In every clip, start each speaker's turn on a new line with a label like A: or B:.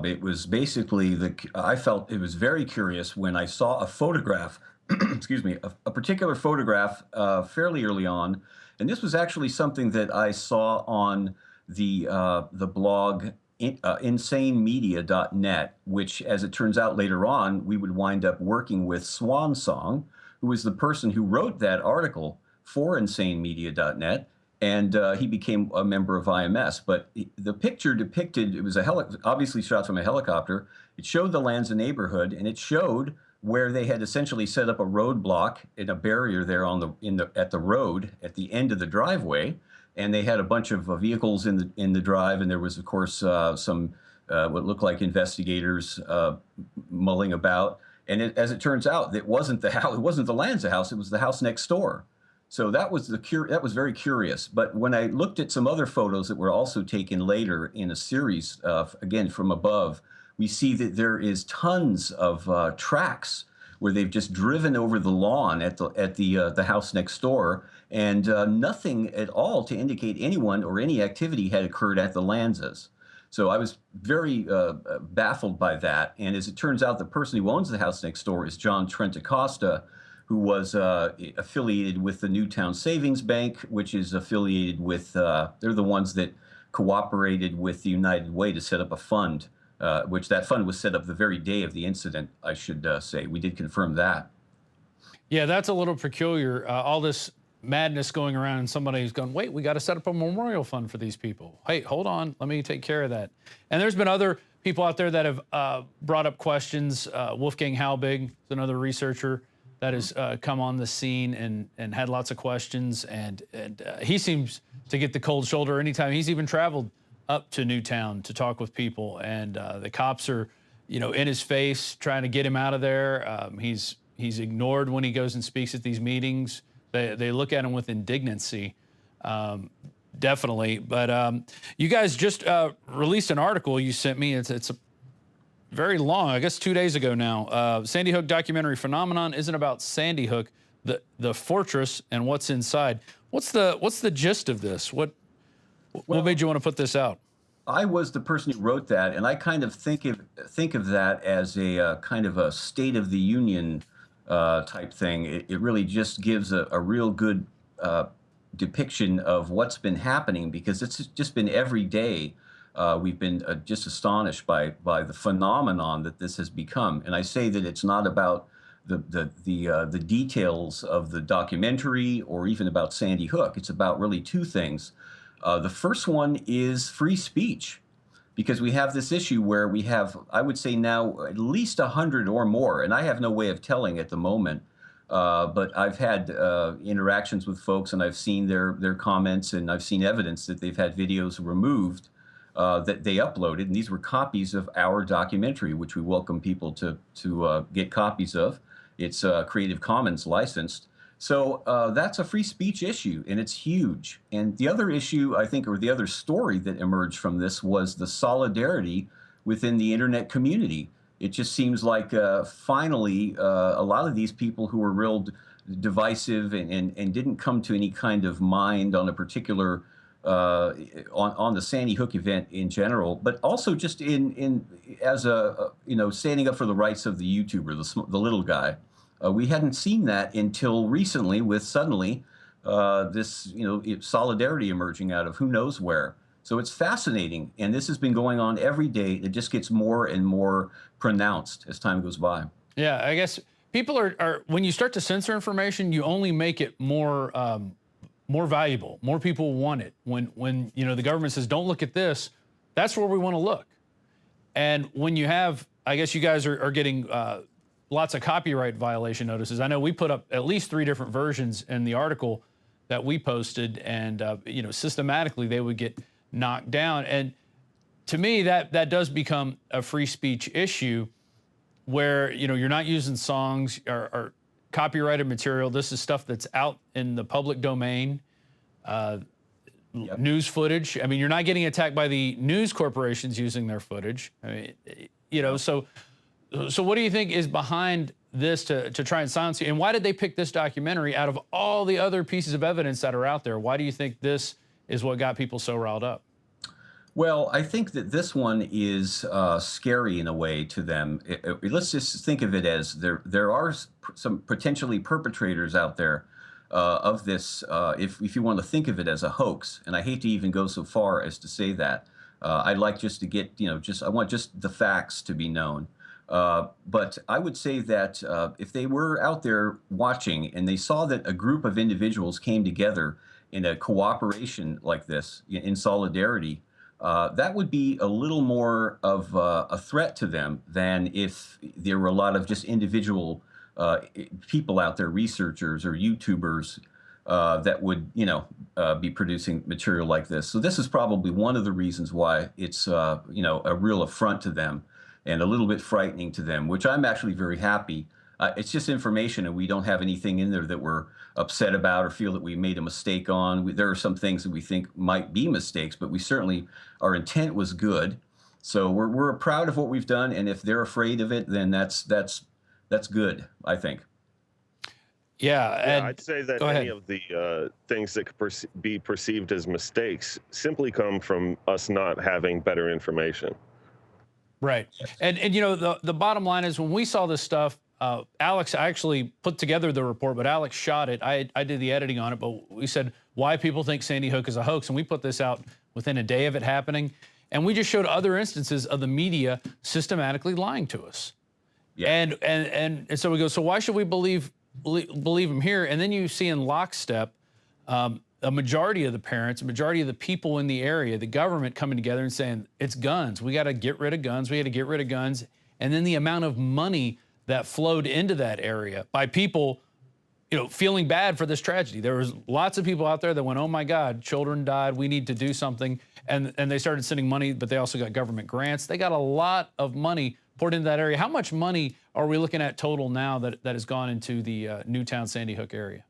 A: It was basically I felt it was very curious when I saw a photograph, excuse me, a particular photograph fairly early on, and this was actually something that I saw on the blog insanemedia.net, which, as it turns out later on, we would wind up working with Swan Song, who was the person who wrote that article for insanemedia.net, and he became a member of IMS. But the picture depicted, it was obviously shot from a helicopter. It showed the Lanza neighborhood, and it showed where they had essentially set up a roadblock and a barrier there at the road at the end of the driveway, and they had a bunch of vehicles in the drive, and there was, of course, some what looked like investigators mulling about. And as it turns out, it wasn't the house, it wasn't the Lanza house, it was the house next door. So that was that was very curious. But when I looked at some other photos that were also taken later in a series, again from above, we see that there is tons of tracks where they've just driven over the lawn at the house next door, and nothing at all to indicate anyone or any activity had occurred at the Lanzas. So I was very baffled by that. And as it turns out, the person who owns the house next door is John Trent Acosta, who was affiliated with the Newtown Savings Bank, which is affiliated with, they're the ones that cooperated with the United Way to set up a fund, which that fund was set up the very day of the incident, I should say. We did confirm that.
B: Yeah, that's a little peculiar. All this madness going around and somebody's going, wait, we got to set up a memorial fund for these people. Hey, hold on, let me take care of that. And there's been other people out there that have brought up questions. Wolfgang Halbig is another researcher that has come on the scene and had lots of questions. And he seems to get the cold shoulder anytime. He's even traveled up to Newtown to talk with people. And the cops are, in his face trying to get him out of there. He's ignored when he goes and speaks at these meetings. They look at him with indignancy, definitely. But you guys just released an article you sent me. It's a very long, I guess 2 days ago now. Sandy Hook documentary phenomenon isn't about Sandy Hook, the fortress and what's inside. What's the gist of this? What made you want to put this out?
A: I was the person who wrote that, and I kind of think of that as a kind of a State of the Union type thing. It really just gives a real good depiction of what's been happening, because it's just been every day. We've been just astonished by the phenomenon that this has become. And I say that it's not about the details of the documentary or even about Sandy Hook. It's about really two things. The first one is free speech, because we have this issue where we have, I would say now, at least 100 or more, and I have no way of telling at the moment, but I've had interactions with folks, and I've seen their comments, and I've seen evidence that they've had videos removed that they uploaded, and these were copies of our documentary, which we welcome people to get copies of. It's Creative Commons licensed. So that's a free speech issue, and it's huge. And the other issue, I think, or the other story that emerged from this was the solidarity within the internet community. It just seems like finally a lot of these people who were real divisive and didn't come to any kind of mind on a particular on the Sandy Hook event in general, but also just as a standing up for the rights of the YouTuber, the little guy. We hadn't seen that until recently, with suddenly this solidarity emerging out of who knows where. So it's fascinating, and this has been going on every day. It just gets more and more pronounced as time goes by.
B: Yeah, I guess people are when you start to censor information, you only make it more valuable. More people want it. When the government says, don't look at this, that's where we want to look. And when you have, I guess you guys are getting lots of copyright violation notices. I know we put up at least 3 different versions in the article that we posted, and systematically they would get knocked down. And to me, that does become a free speech issue, where you're not using songs or copyrighted material. This is stuff that's out in the public domain. News footage. I mean, you're not getting attacked by the news corporations using their footage. I mean, so what do you think is behind this to try and silence you? And why did they pick this documentary out of all the other pieces of evidence that are out there? Why do you think this is what got people so riled up?
A: Well, I think that this one is scary in a way to them. Let's just think of it as there are some potentially perpetrators out there of this. If you want to think of it as a hoax, and I hate to even go so far as to say that, I'd like just to get just I want just the facts to be known. But I would say that if they were out there watching and they saw that a group of individuals came together in a cooperation like this, in solidarity, that would be a little more of a threat to them than if there were a lot of just individual people out there, researchers or YouTubers, that would, be producing material like this. So this is probably one of the reasons why it's, a real affront to them and a little bit frightening to them, which I'm actually very happy. It's just information, and we don't have anything in there that we're upset about or feel that we made a mistake on. There are some things that we think might be mistakes, but we certainly, our intent was good. So we're proud of what we've done, and if they're afraid of it, then that's good, I think.
B: Yeah,
C: Yeah,
B: and
C: I'd say that
B: go
C: any
B: ahead.
C: of the things that could be perceived as mistakes simply come from us not having better information.
B: Right. And the bottom line is when we saw this stuff, Alex actually put together the report, but Alex shot it. I did the editing on it, but we said why people think Sandy Hook is a hoax, and we put this out within a day of it happening, and we just showed other instances of the media systematically lying to us.
A: Yeah.
B: And so we go, so why should we believe them here? And then you see in lockstep a majority of the parents, a majority of the people in the area, the government coming together and saying, it's guns. We got to get rid of guns. We got to get rid of guns. And then the amount of money that flowed into that area by people, feeling bad for this tragedy. There was lots of people out there that went, oh my God, children died. We need to do something. And they started sending money, but they also got government grants. They got a lot of money poured into that area. How much money are we looking at total now that has gone into the Newtown Sandy Hook area?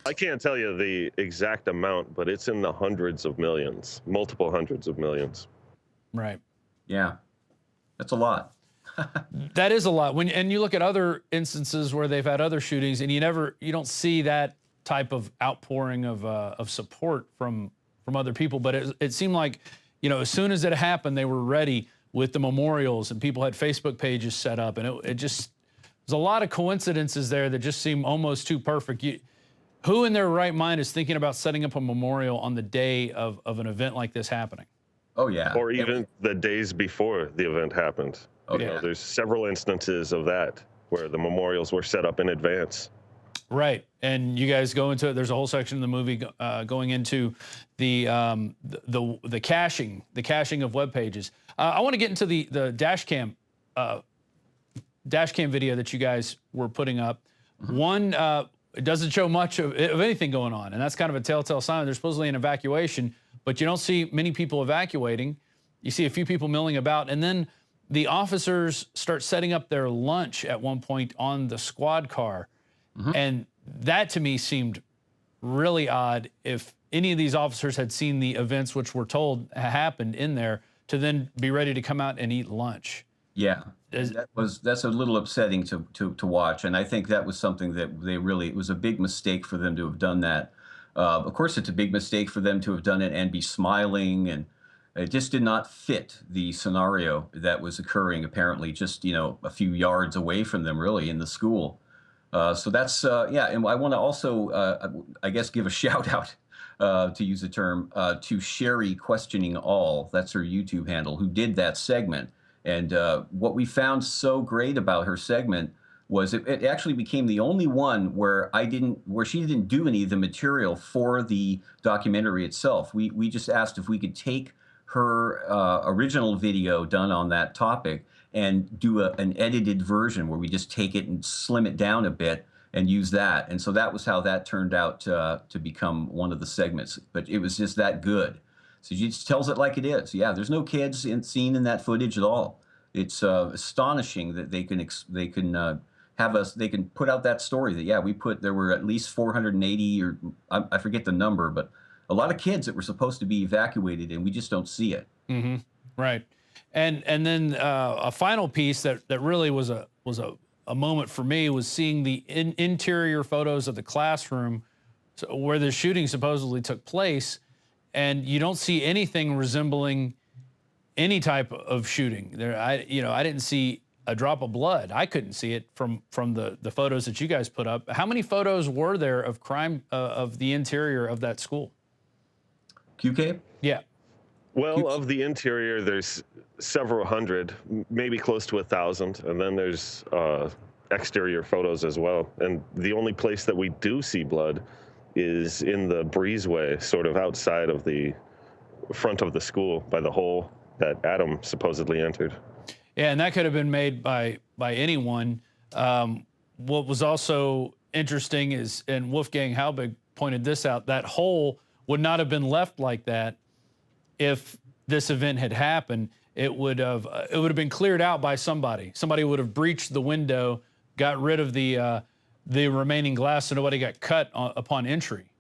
C: I can't tell you the exact amount, but it's in the hundreds of millions, multiple hundreds of millions.
B: Right.
A: Yeah, that's a lot.
B: That is a lot. And you look at other instances where they've had other shootings, and you don't see that type of outpouring of support from other people. But it seemed like, as soon as it happened, they were ready with the memorials, and people had Facebook pages set up, and there's a lot of coincidences there that just seem almost too perfect. Who in their right mind is thinking about setting up a memorial on the day of an event like this happening?
A: Oh yeah.
C: Or even the days before the event happened.
A: Oh,
C: You
A: yeah.
C: know, there's several instances of that where the memorials were set up in advance.
B: Right, and you guys go into it. There's a whole section of the movie going into the caching of web pages. I want to get into the dash cam video that you guys were putting up.
A: Mm-hmm.
B: One, it doesn't show much of anything going on, and that's kind of a telltale sign. There's supposedly an evacuation, but you don't see many people evacuating. You see a few people milling about, and then the officers start setting up their lunch at one point on the squad car.
A: Mm-hmm.
B: And that to me seemed really odd. If any of these officers had seen the events which were told happened in there, to then be ready to come out and eat lunch.
A: Yeah, that's a little upsetting to watch, and I think that was something that it was a big mistake for them to have done that. Of course, it's a big mistake for them to have done it and be smiling, and it just did not fit the scenario that was occurring. Apparently, just a few yards away from them, really, in the school. So that's yeah, and I want to also I guess give a shout out. To use the term, to Sherry Questioning All, that's her YouTube handle, who did that segment. And what we found so great about her segment was it actually became the only one where she didn't do any of the material for the documentary itself. We just asked if we could take her original video done on that topic and do an edited version where we just take it and slim it down a bit and use that. And so that was how that turned out to become one of the segments. But it was just that good. So she just tells it like it is. Yeah, there's no kids seen in that footage at all. It's astonishing that they can put out that story that, yeah, there were at least 480, or I forget the number, but a lot of kids that were supposed to be evacuated, and we just don't see it.
B: Mm-hmm. Right. And then a final piece that really was a moment for me was seeing the interior photos of the classroom where the shooting supposedly took place, and you don't see anything resembling any type of shooting. I didn't see a drop of blood. I couldn't see it from the photos that you guys put up. How many photos were there of crime of the interior of that school?
A: QK?
B: Yeah.
C: Well, of the interior, there's several hundred, maybe close to 1,000, and then there's exterior photos as well. And the only place that we do see blood is in the breezeway, sort of outside of the front of the school by the hole that Adam supposedly entered.
B: Yeah, and that could have been made by anyone. What was also interesting is, and Wolfgang Halbig pointed this out, that hole would not have been left like that if this event had happened. It would have been cleared out by somebody. Somebody would have breached the window, got rid of the remaining glass, so nobody got cut upon entry.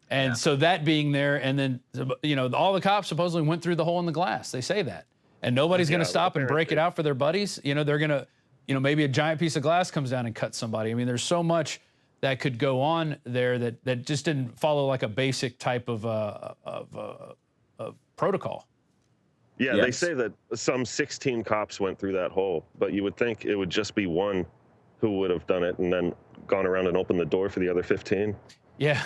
B: And so that being there, and then all the cops supposedly went through the hole in the glass. They say that, and nobody's going to stop and break it out for their buddies. They're going to, maybe a giant piece of glass comes down and cuts somebody. I mean, there's so much that could go on there that just didn't follow like a basic type of protocol.
C: Yeah,
A: Yes.
C: They say that some 16 cops went through that hole, but you would think it would just be one who would have done it and then gone around and opened the door for the other 15.
B: Yeah.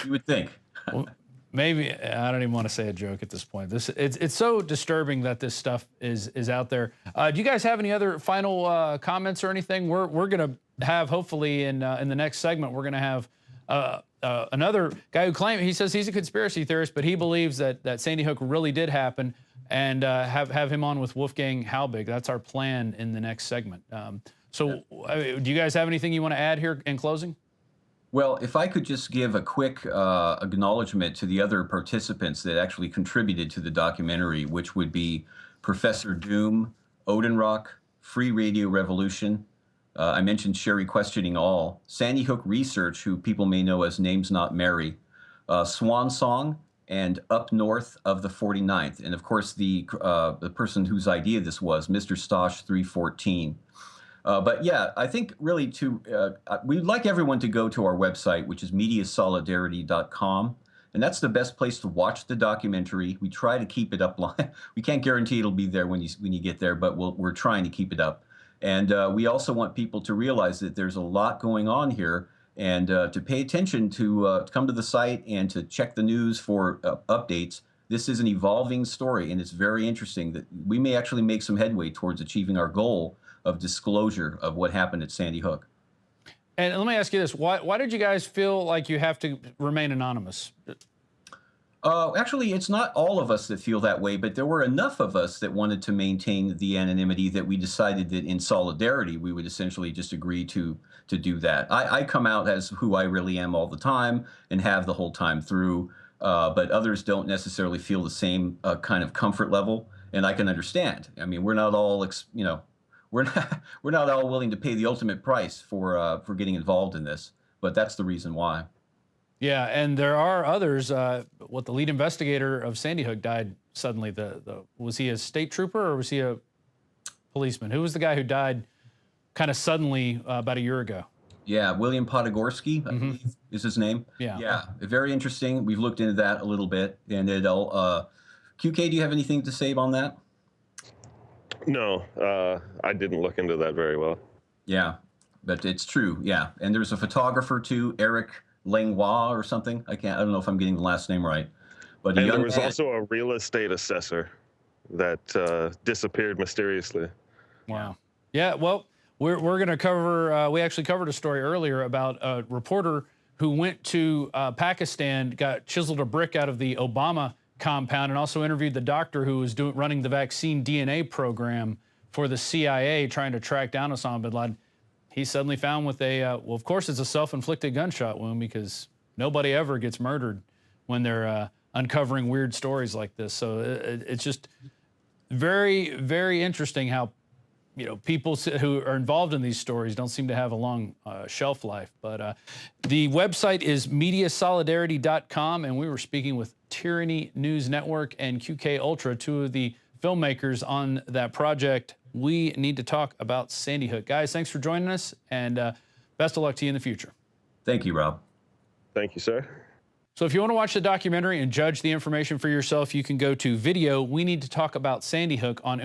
A: You would think.
B: Well, maybe I don't even want to say a joke at this point. It's so disturbing that this stuff is out there. Do you guys have any other final comments or anything? We're gonna have, hopefully in the next segment, we're gonna have another guy who he says he's a conspiracy theorist, but he believes that Sandy Hook really did happen, and have him on with Wolfgang Halbig. That's our plan in the next segment. Do you guys have anything you want to add here in closing?
A: Well, if I could just give a quick acknowledgement to the other participants that actually contributed to the documentary, which would be Professor Doom, Odenrock, Free Radio Revolution. I mentioned Sherry Questioning All, Sandy Hook Research, who people may know as Names Not Mary, Swan Song, and Up North of the 49th. And of course, the person whose idea this was, Mr. Stosh 314. But yeah, I think really we'd like everyone to go to our website, which is mediasolidarity.com. And that's the best place to watch the documentary. We try to keep it up. We can't guarantee it'll be there when you get there, but we're trying to keep it up. And we also want people to realize that there's a lot going on here, and to pay attention, to come to the site and to check the news for updates. This is an evolving story, and it's very interesting that we may actually make some headway towards achieving our goal of disclosure of what happened at Sandy Hook.
B: And let me ask you this: why did you guys feel like you have to remain anonymous?
A: Actually, it's not all of us that feel that way, but there were enough of us that wanted to maintain the anonymity that we decided that in solidarity, we would essentially just agree to do that. I come out as who I really am all the time and have the whole time through, but others don't necessarily feel the same kind of comfort level, and I can understand. I mean, we're not all, we're not all willing to pay the ultimate price for getting involved in this, but that's the reason why.
B: Yeah, and there are others. The lead investigator of Sandy Hook died suddenly. Was he a state trooper or was he a policeman? Who was the guy who died kind of suddenly about a year ago?
A: Yeah, William Podgorski, I believe is his name. Yeah, very interesting. We've looked into that a little bit, and QK, do you have anything to say on that?
C: No, I didn't look into that very well.
A: Yeah, but it's true. Yeah, and there's a photographer too, Eric Langlois or something. I don't know if I'm getting the last name right. But
C: and there was also a real estate assessor that disappeared mysteriously.
B: Wow. Yeah. Well, we're going to cover. We actually covered a story earlier about a reporter who went to Pakistan, got chiseled a brick out of the Obama compound, and also interviewed the doctor who was running the vaccine DNA program for the CIA, trying to track down Osama bin Laden. He's suddenly found with well, of course, it's a self-inflicted gunshot wound, because nobody ever gets murdered when they're uncovering weird stories like this. So it's just very, very interesting how, people who are involved in these stories don't seem to have a long shelf life. But the website is mediasolidarity.com, and we were speaking with Tyranny News Network and QK Ultra, two of the filmmakers on that project. We need to talk about Sandy Hook. Guys, thanks for joining us, and best of luck to you in the future.
A: Thank you, Rob.
C: Thank you, sir.
B: So if you want to watch the documentary and judge the information for yourself, you can go to video. We need to talk about Sandy Hook on